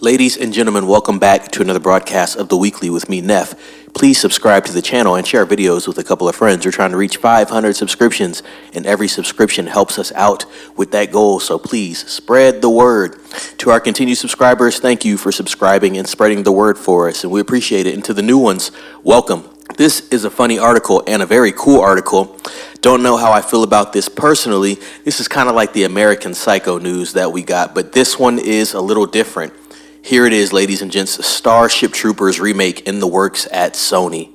Ladies and gentlemen, welcome back to another broadcast of The Weekly with me, Neff. Please subscribe to the channel and share videos with a couple of friends. We're trying to reach 500 subscriptions, and every subscription helps us out with that goal, so please spread the word. To our continued subscribers, thank you for subscribing and spreading the word for us, and we appreciate it. And to the new ones, welcome. This is a funny article and a very cool article. Don't know how I feel about this personally. This is kind of like the American Psycho news that we got, but this one is a little different. Here it is, ladies and gents, Starship Troopers remake in the works at Sony.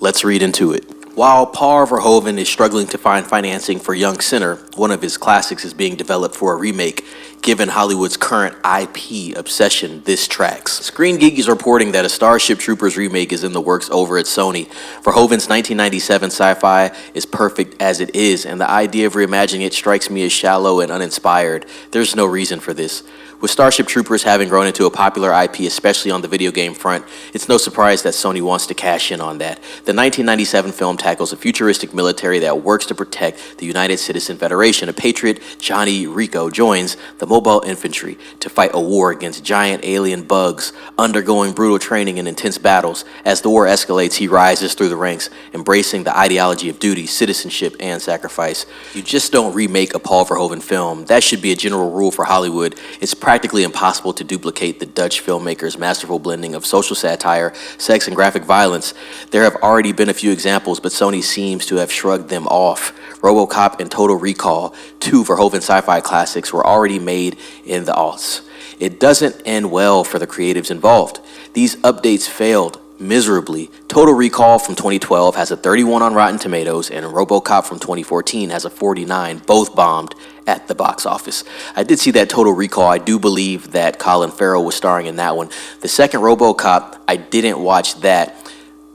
Let's read into it. While Paul Verhoeven is struggling to find financing for Young Sinner, one of his classics is being developed for a remake. Given Hollywood's current IP obsession, this tracks. Screen Geek is reporting that a Starship Troopers remake is in the works over at Sony. Verhoeven's 1997 sci-fi is perfect as it is, and the idea of reimagining it strikes me as shallow and uninspired. There's no reason for this. With Starship Troopers having grown into a popular IP, especially on the video game front, it's no surprise that Sony wants to cash in on that. The 1997 film tackles a futuristic military that works to protect the United Citizen Federation. A patriot, Johnny Rico, joins the mobile infantry to fight a war against giant alien bugs, undergoing brutal training and intense battles. As the war escalates, he rises through the ranks, embracing the ideology of duty, citizenship, and sacrifice. You just don't remake a Paul Verhoeven film. That should be a general rule for Hollywood. It's practically impossible to duplicate the Dutch filmmaker's masterful blending of social satire, sex, and graphic violence. There have already been a few examples, but Sony seems to have shrugged them off. RoboCop and Total Recall, two Verhoeven sci-fi classics, were already made in the aughts. It doesn't end well for the creatives involved. These updates failed miserably. Total Recall from 2012 has a 31 on Rotten Tomatoes, and RoboCop from 2014 has a 49, both bombed at the box office. I did see that Total Recall. I do believe that Colin Farrell was starring in that one. The second RoboCop, I didn't watch that.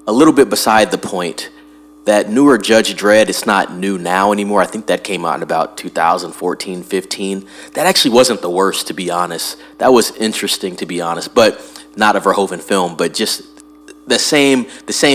A little bit beside the point. That newer Judge Dredd, it's not new now anymore. I think that came out in about 2014, 15. That actually wasn't the worst, to be honest. That was interesting, to be honest, but not a Verhoeven film, but just the same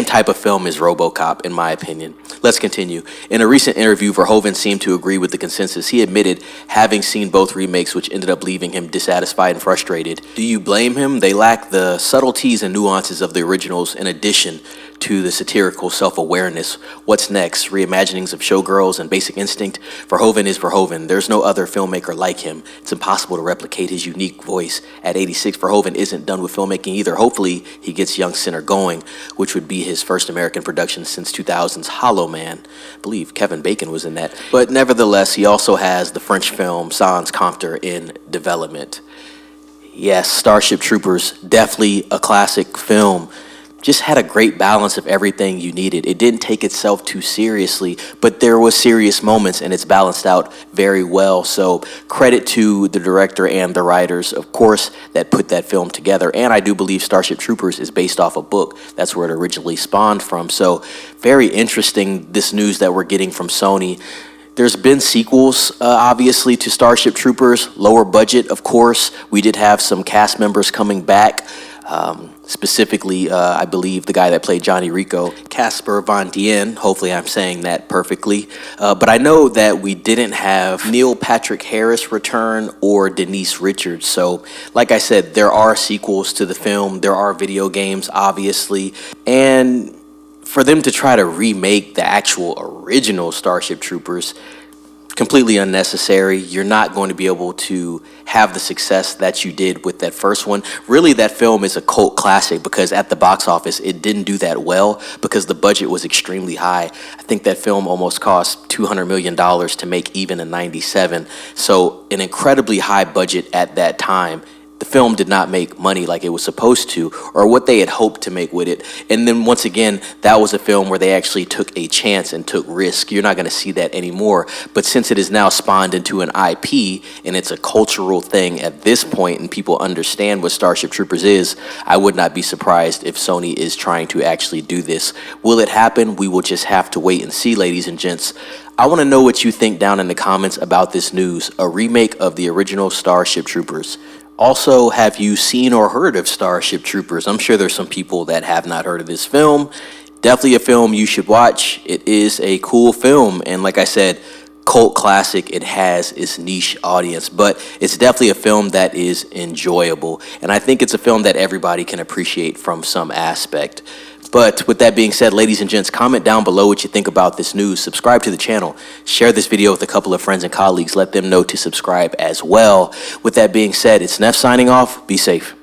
type of film as RoboCop, in my opinion. Let's continue. In a recent interview, Verhoeven seemed to agree with the consensus. He admitted having seen both remakes, which ended up leaving him dissatisfied and frustrated. Do you blame him? They lack the subtleties and nuances of the originals in addition to the satirical self-awareness. What's next? Reimaginings of Showgirls and Basic Instinct? Verhoeven is Verhoeven. There's no other filmmaker like him. It's impossible to replicate his unique voice. At 86, Verhoeven isn't done with filmmaking either. Hopefully, he gets Young Sinner going, which would be his first American production since 2000's Hollow Man. I believe Kevin Bacon was in that. But nevertheless, he also has the French film Sans Compter in development. Yes, Starship Troopers, definitely a classic film. Just had a great balance of everything you needed. It didn't take itself too seriously, but there was serious moments, and it's balanced out very well. So credit to the director and the writers, of course, that put that film together. And I do believe Starship Troopers is based off a book. That's where it originally spawned from. So very interesting, this news that we're getting from Sony. There's been sequels, obviously, to Starship Troopers. Lower budget, of course. We did have some cast members coming back. Specifically, I believe the guy that played Johnny Rico, Casper Van Dien. Hopefully I'm saying that perfectly. But I know that we didn't have Neil Patrick Harris return or Denise Richards. So, like I said, there are sequels to the film. There are video games, obviously. And for them to try to remake the actual original Starship Troopers, completely unnecessary. You're not going to be able to have the success that you did with that first one. Really, that film is a cult classic because at the box office, it didn't do that well because the budget was extremely high. I think that film almost cost $200 million to make even in '97. So an incredibly high budget at that time. The film did not make money like it was supposed to, or what they had hoped to make with it. And then once again, that was a film where they actually took a chance and took risk. You're not going to see that anymore. But since it is now spawned into an IP and it's a cultural thing at this point and people understand what Starship Troopers is, I would not be surprised if Sony is trying to actually do this. Will it happen? We will just have to wait and see, ladies and gents. I want to know what you think down in the comments about this news, a remake of the original Starship Troopers. Also, have you seen or heard of Starship Troopers? I'm sure there's some people that have not heard of this film. Definitely a film you should watch. It is a cool film, and like I said, cult classic, it has its niche audience, but it's definitely a film that is enjoyable. And I think it's a film that everybody can appreciate from some aspect. But with that being said, ladies and gents, comment down below what you think about this news. Subscribe to the channel. Share this video with a couple of friends and colleagues. Let them know to subscribe as well. With that being said, it's Neff signing off. Be safe.